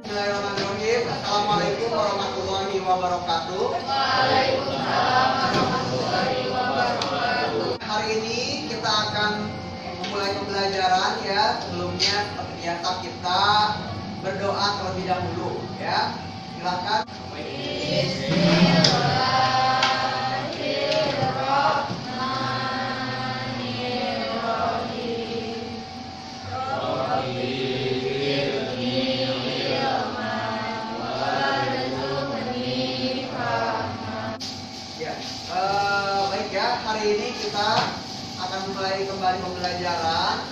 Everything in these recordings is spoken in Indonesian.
Bismillahirrahmanirrahim. Assalamualaikum warahmatullahi wabarakatuh. Waalaikumsalam warahmatullahi wabarakatuh. Hari ini kita akan memulai pembelajaran ya. Sebelumnya seperti biasa kita berdoa terlebih dahulu ya. Silakan. Baik ya, hari ini kita akan mulai kembali pembelajaran.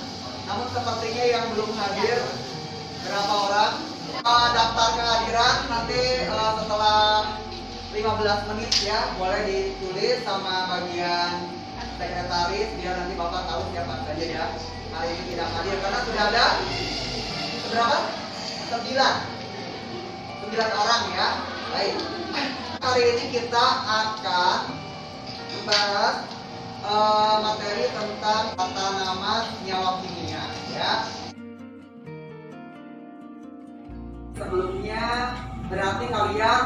Namun sepertinya yang belum hadir berapa orang? Daftar kehadiran nanti setelah 15 menit ya, boleh ditulis sama bagian sekretaris biar nanti Bapak tahu siapa saja ya. Hari ini tidak hadir karena sudah ada berapa? 9 orang ya. Baik. Hari ini kita akan membahas materi tentang tata nama senyawa kimia ya. Sebelumnya berarti kalian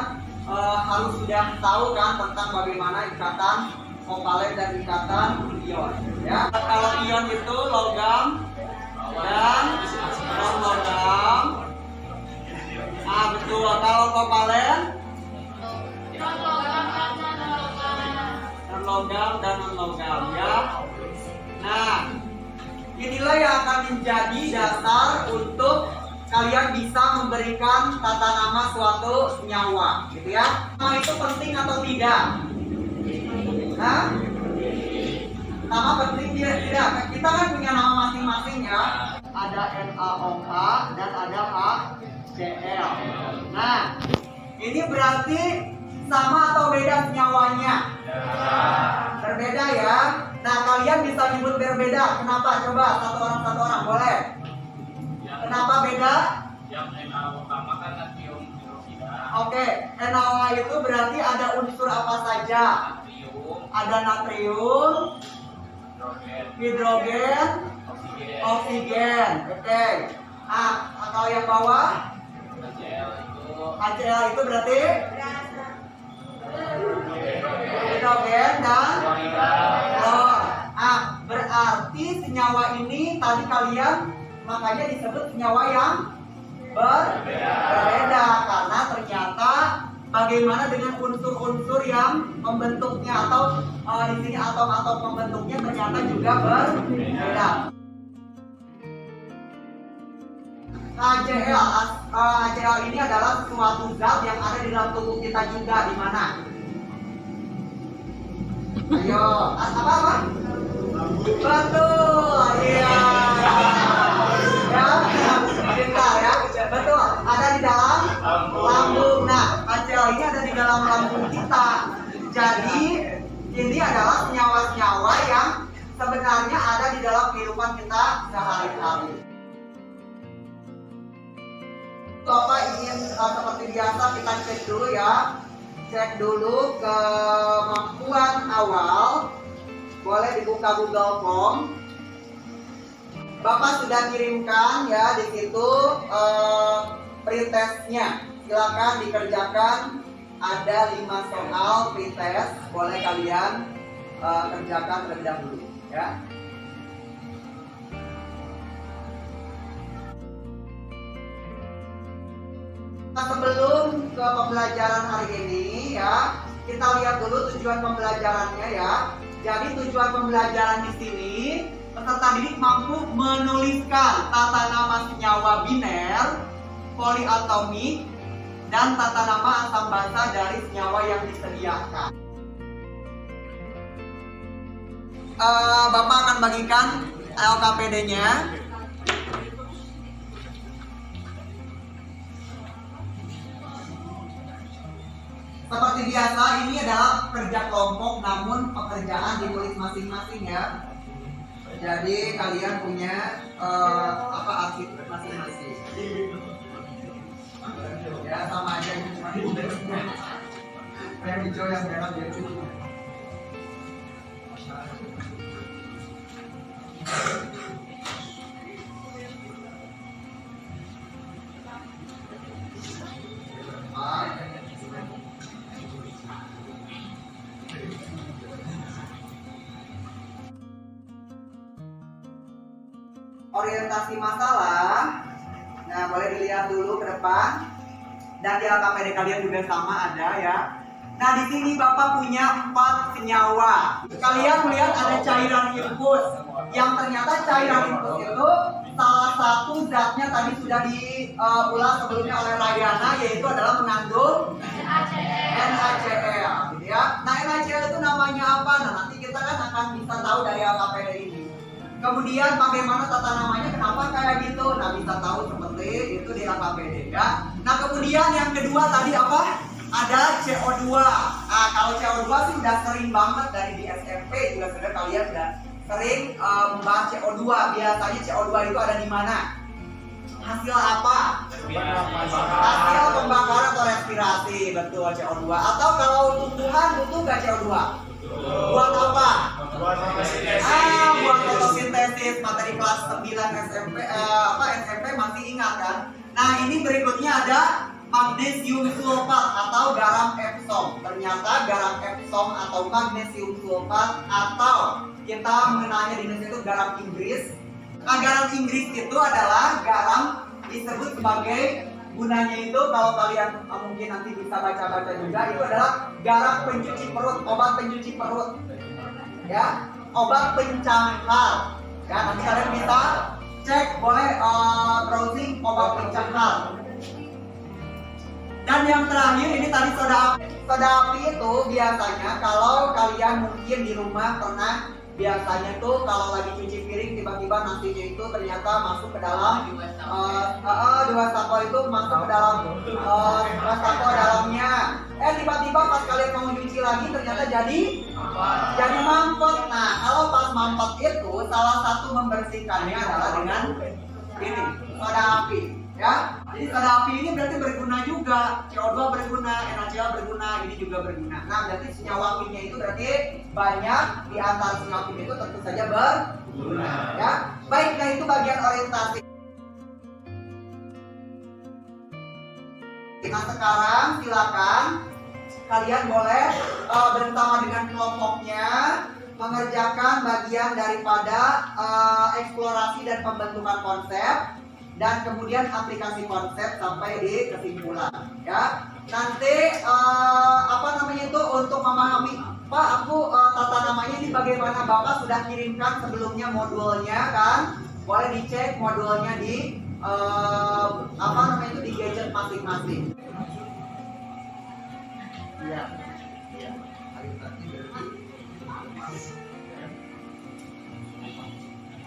harus sudah tahu kan tentang bagaimana ikatan kovalen dan ikatan ion ya. Kalau ion itu logam dan non logam. Ah betul. Kalau kovalen logam dan non logam ya. Nah, inilah yang akan menjadi dasar untuk kalian bisa memberikan tata nama suatu senyawa, gitu ya. Nama itu penting atau tidak? Nah, nama penting tidak. Kita kan punya nama masing-masing ya. Ada NaOH dan ada HCl. Nah, ini berarti sama atau beda senyawanya? Berbeda ya. Nah, kalian bisa nyebut berbeda. Kenapa? Coba satu orang boleh. Kenapa beda? Yang NaOH kan natrium hidroksida. Oke, NaOH itu berarti ada unsur apa saja? Natrium, Ada natrium, hidrogen, oksigen. Oke. Nah, kalau yang bawah HCl itu berarti hidrogen dan klor. Ah, berarti senyawa ini tadi kalian makanya disebut senyawa yang berbeda karena ternyata bagaimana dengan unsur-unsur yang membentuknya atau di sini atom-atom pembentuknya ternyata juga berbeda. HCl ini adalah suatu zat yang ada di dalam tubuh kita juga. Di mana? Ayo, apa? Betul, iya. Ya, pintar ya. Betul, ada di dalam lambung. Nah, HCl ini ada di dalam lambung kita. Jadi, ini adalah senyawa-senyawa yang sebenarnya ada di dalam kehidupan kita sehari-hari. Bapak ingin seperti biasa kita cek dulu ya. Cek dulu kemampuan awal. Boleh dibuka Google Form. Bapak sudah kirimkan ya di situ pretestnya. Silakan dikerjakan. Ada 5 soal pretest. Boleh kalian kerjakan terlebih dahulu ya. Nah, sebelum ke pembelajaran hari ini ya, kita lihat dulu tujuan pembelajarannya ya. Jadi tujuan pembelajaran di sini, peserta didik mampu menuliskan tata nama senyawa biner, poliatomik, dan tata nama asam basa dari senyawa yang disediakan. Bapak akan bagikan LKPD-nya. Seperti biasa, ini adalah kerja kelompok, namun pekerjaan ditulis masing-masing ya. Jadi kalian punya arsip masing-masing. Ya sama aja ini cuma yang hijau yang merah dia cukup. orientasi masalah. Nah, boleh dilihat dulu ke depan. Dan di LKPD kalian juga sama ada ya. Nah, di sini Bapak punya 4 senyawa. Kalian melihat ada cairan infus. Yang ternyata cairan infus itu salah satu zatnya tadi sudah diulas sebelumnya oleh Rayana, yaitu adalah mengandung NaCl, gitu ya. Nah, NaCl itu namanya apa? Nah, nanti kita kan akan bisa tahu dari LKPD ini. Kemudian bagaimana tata namanya, kenapa kayak gitu? Nah, bisa tahu seperti itu di LKPD ya. Nah, kemudian yang kedua tadi apa? Ada CO2. Nah, kalau CO2 sih udah sering banget dari di SMP juga sudah kalian udah sering membahas CO2. Biasanya CO2 itu ada di mana? Hasil apa? Hasil pembakaran atau respirasi, betul CO2. Atau kalau tumbuhan butuh nggak CO2? Buat apa? Buat fotosintesis. Materi kelas 9 SMP SMP masih ingat kan? Nah, ini berikutnya ada magnesium sulfat atau garam Epsom. Ternyata garam Epsom atau magnesium sulfat atau kita mengenalnya di Indonesia itu garam Inggris. Nah, garam Inggris itu adalah garam disebut sebagai gunanya itu, kalau kalian mungkin nanti bisa baca-baca juga, itu adalah garam pencuci perut, obat pencuci perut, ya, obat pencahar. Ya, nanti kalian bisa cek, boleh browsing obat pencahar. Dan yang terakhir ini tadi soda api. Soda api itu biasanya kalau kalian mungkin di rumah pernah, biasanya tuh kalau lagi cuci piring tiba-tiba nasinya itu ternyata masuk ke dalam di wastafel itu masuk ke dalam wastafel dalamnya. Tiba-tiba pas kalian mau cuci lagi ternyata jadi mampet. Nah, kalau pas mampet itu salah satu membersihkannya adalah dengan ini soda api. Ya, jadi soda api ini berarti berguna juga. CO2 berguna, NaCl berguna, ini juga berguna. Nah, berarti senyawa kimia itu berarti banyak, di antara senyawa kimia itu tentu saja berguna. Ya, baik. Nah, itu bagian orientasi. Nah, sekarang silakan kalian boleh bersama dengan kelompoknya mengerjakan bagian daripada eksplorasi dan pembentukan konsep. Dan kemudian aplikasi konsep sampai di kesimpulan, ya. Nanti untuk memahami, Pak, aku tata namanya ini bagaimana? Bapak sudah kirimkan sebelumnya modulnya kan? Boleh dicek modulnya di di gadget masing-masing. Ya.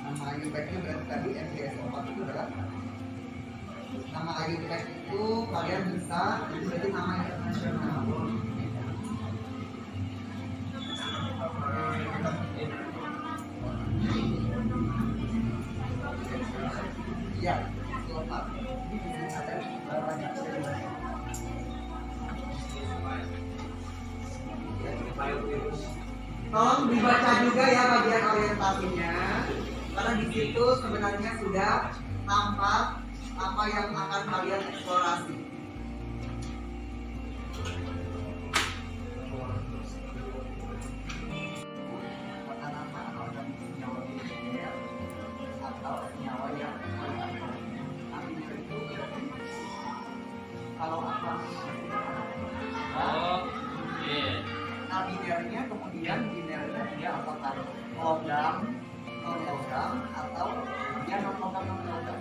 Nama IUPAC-nya berarti tadi MTS4 itu adalah nama IUPAC itu kalian bisa, itu berarti nama internasional. Ya, sulfat. Ada banyak tolong dibaca juga ya bagian orientasinya, karena di situ sebenarnya sudah nampak apa yang akan kalian eksplorasi. Kalau apa? Nah, binernya kemudian binernya dia apakah logam, non logam, atau dia non logam non logam?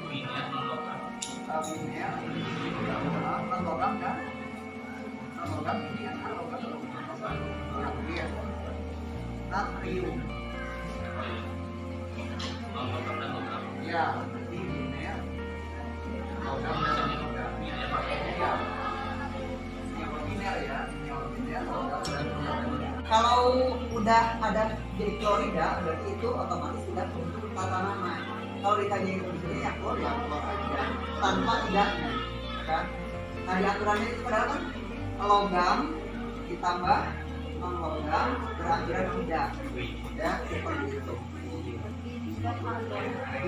Biner, non logam kan? Non logam ini yang non logam natrium. Ya, berarti biner. Logam dan logam. Ya. Kalau udah ada jadi klorida, berarti itu otomatis sudah untuk tata nama. Kalau ditanya itu di sini ya klor aja, tanpa tidaknya, kan? Nah, di aturannya itu padahal kan logam ditambah non logam berakhiran tidak, ya seperti itu.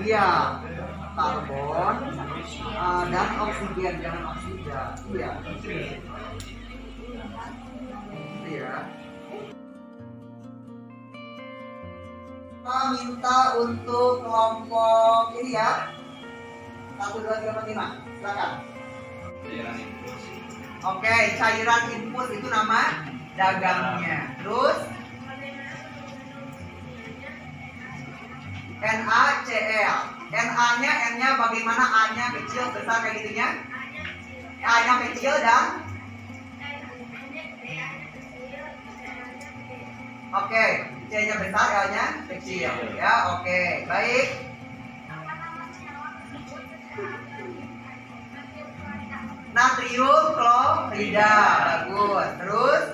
Iya, karbon dan oksigen, jangan oksida. Iya. Iya. Bapak minta untuk kelompok ini ya. 1, 2, 3, 4, 5. Silakan. Cairan infus. Oke, cairan infus itu nama dagangnya. Terus NaCl. Na-nya, N-nya bagaimana? A-nya kecil, besar kayak gitunya? A-nya kecil dan oke, C-nya besar, L-nya kecil. Ya, oke, baik. Natrium klorida, bagus. Terus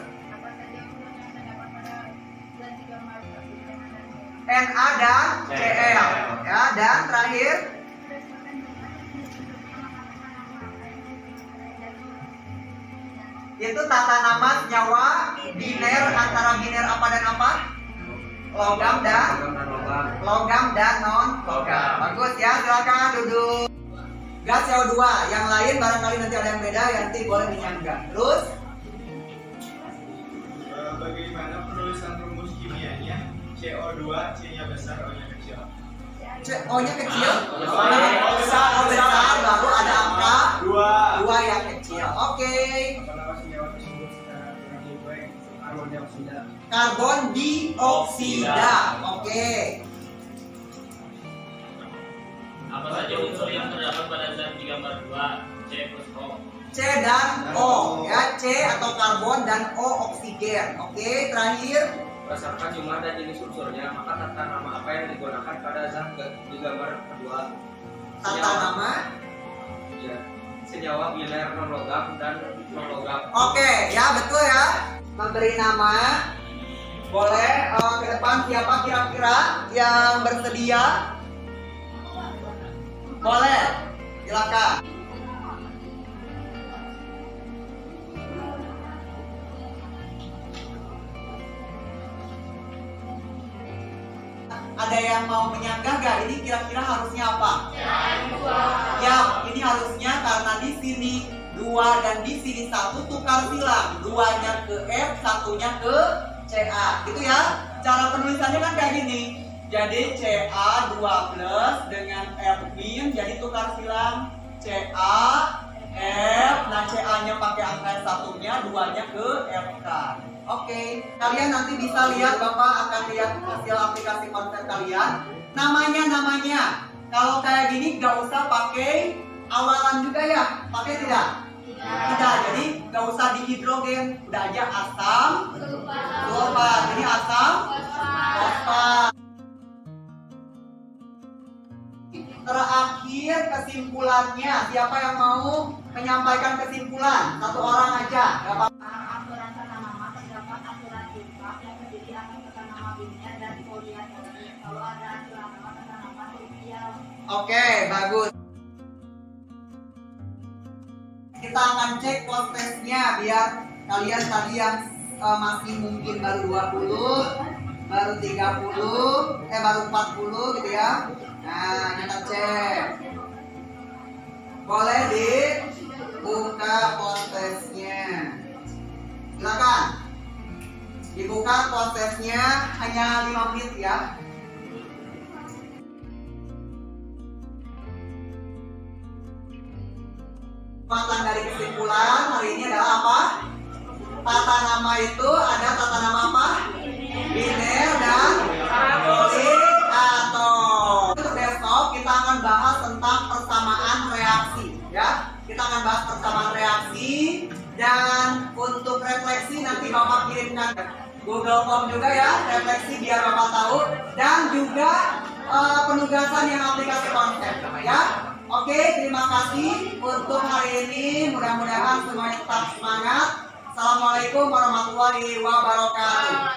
Na dan Cl, ya, dan terakhir itu tata nama senyawa biner, antara biner apa dan apa? Logam dan non logam. Bagus ya, silakan duduk. Gas CO2, yang lain barangkali nanti ada yang beda, yang nanti boleh menyanggah. Terus bagaimana penulisan rumus kimianya? CO2, C-nya besar, O-nya kecil. O-nya kecil, besar, baru ada angka 2 yang kecil. Oke. Apa senyawa tersebut secara baik? Karbon dioksida. Karbon dioksida. Oke. Apa saja unsur yang terdapat pada zat di gambar 2? C plus O. C dan O, ya, C atau karbon dan O oksigen. Oke, terakhir Berdasarkan jumlah dan jenis unsurnya, maka tata nama apa yang digunakan pada zat di gambar kedua? tata nama. Ya, senyawa biner non logam dan non logam. Oke, ya betul ya. Memberi nama. Boleh ke depan siapa kira-kira yang bersedia? Boleh, silakan. Ada yang mau menyanggah gak? Ini kira-kira harusnya apa? Ya, ini harusnya karena di sini 2 dan di sini 1 tukar silang. 2-nya ke F, 1-nya ke Ca. Gitu ya. Cara penulisannya kan kayak gini. Jadi Ca 2 plus dengan F min, jadi tukar silang Ca F. Nah, Ca-nya pakai angka 1-nya, 2-nya ke F kan. Oke, kalian nanti bisa lihat, Bapak akan lihat hasil aplikasi konsep kalian. Namanya. Kalau kayak gini gak usah pakai awalan juga ya, pakai tidak? Tidak, jadi gak usah dihidrogen, udah aja asam sulfat. Ini asam fosfat. Terakhir kesimpulannya, siapa yang mau menyampaikan kesimpulan? Satu orang aja, gak apa-apa. Aturan tata nama terdapat aturan jumlah yang terdiri atas tata nama biner dan poliatomi. Kalau ada aturan nama tata nama trivial. Oke, bagus. Kita akan cek prosesnya biar kalian tadi yang masih mungkin baru 20, baru 30, baru 40 gitu ya. Nah, kita cek. Boleh dibuka prosesnya. Silakan. Dibuka prosesnya hanya 5 menit ya. Kesimpulan dari kesimpulan hari ini adalah apa? Tata nama itu ada tata nama apa? Biner dan poliatom. Untuk besok kita akan bahas tentang persamaan reaksi, ya. Kita akan bahas persamaan reaksi dan untuk refleksi nanti Bapak kirimkan Google Form juga ya, refleksi biar Bapak tahu dan juga penugasan yang aplikasi konsep, ya. Oke, terima kasih untuk hari ini. Mudah-mudahan semuanya tetap semangat. Assalamualaikum warahmatullahi wabarakatuh.